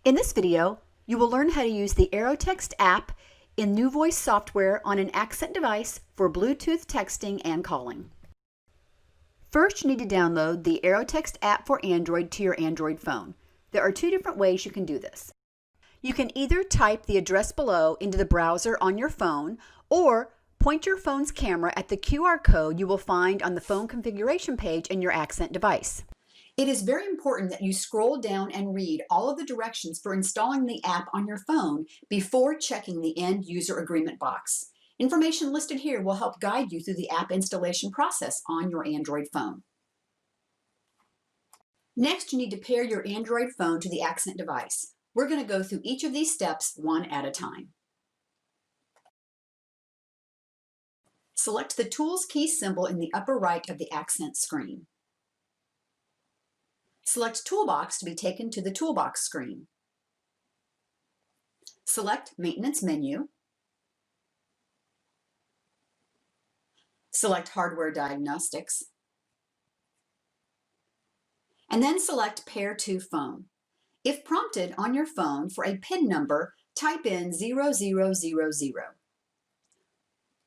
In this video, you will learn how to use the AeroText app in NuVoice software on an accent device for Bluetooth texting and calling. First, you need to download the AeroText app for Android to your Android phone. There are two different ways you can do this. You can either type the address below into the browser on your phone or point your phone's camera at the QR code you will find on the phone configuration page in your accent device. It is very important that you scroll down and read all of the directions for installing the app on your phone before checking the End User Agreement box. Information listed here will help guide you through the app installation process on your Android phone. Next, you need to pair your Android phone to the accent device. We're going to go through each of these steps one at a time. Select the Tools key symbol in the upper right of the accent screen. Select Toolbox to be taken to the Toolbox screen. Select Maintenance menu. Select Hardware Diagnostics. And then select Pair to Phone. If prompted on your phone for a PIN number, type in 0000.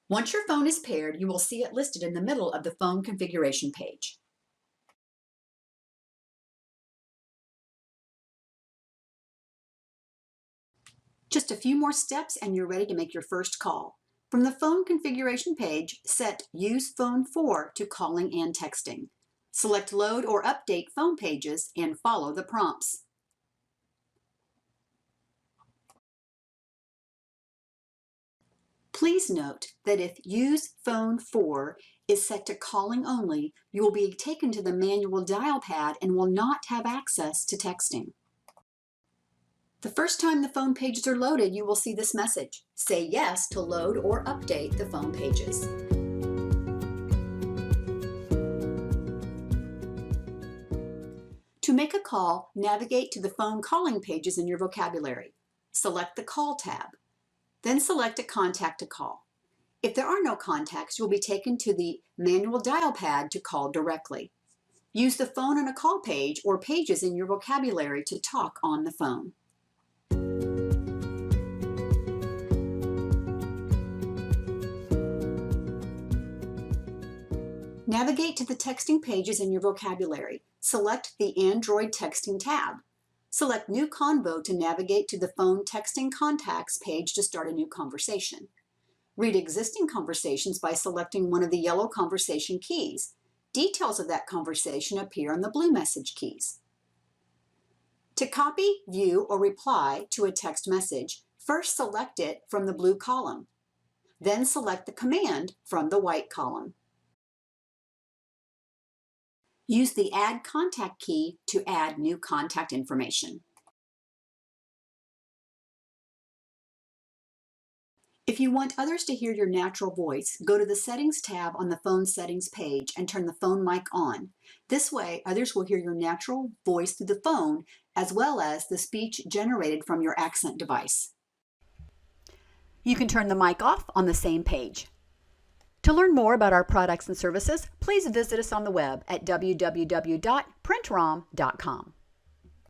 Once your phone is paired, you will see it listed in the middle of the phone configuration page. Just a few more steps and you're ready to make your first call. From the phone configuration page, set Use Phone For to calling and texting. Select Load or Update Phone Pages and follow the prompts. Please note that if Use Phone For is set to calling only, you will be taken to the manual dial pad and will not have access to texting. The first time the phone pages are loaded, you will see this message. Say yes to load or update the phone pages. To make a call, navigate to the phone calling pages in your vocabulary. Select the Call tab. Then select a contact to call. If there are no contacts, you will be taken to the manual dial pad to call directly. Use the phone on a call page or pages in your vocabulary to talk on the phone. Navigate to the texting pages in your vocabulary. Select the Android Texting tab. Select New Convo to navigate to the phone texting contacts page to start a new conversation. Read existing conversations by selecting one of the yellow conversation keys. Details of that conversation appear on the blue message keys. To copy, view, or reply to a text message, first select it from the blue column. Then select the command from the white column. Use the Add Contact key to add new contact information. If you want others to hear your natural voice, go to the Settings tab on the phone settings page and turn the phone mic on. This way, others will hear your natural voice through the phone, as well as the speech generated from your accent device. You can turn the mic off on the same page. To learn more about our products and services, please visit us on the web at www.printrom.com.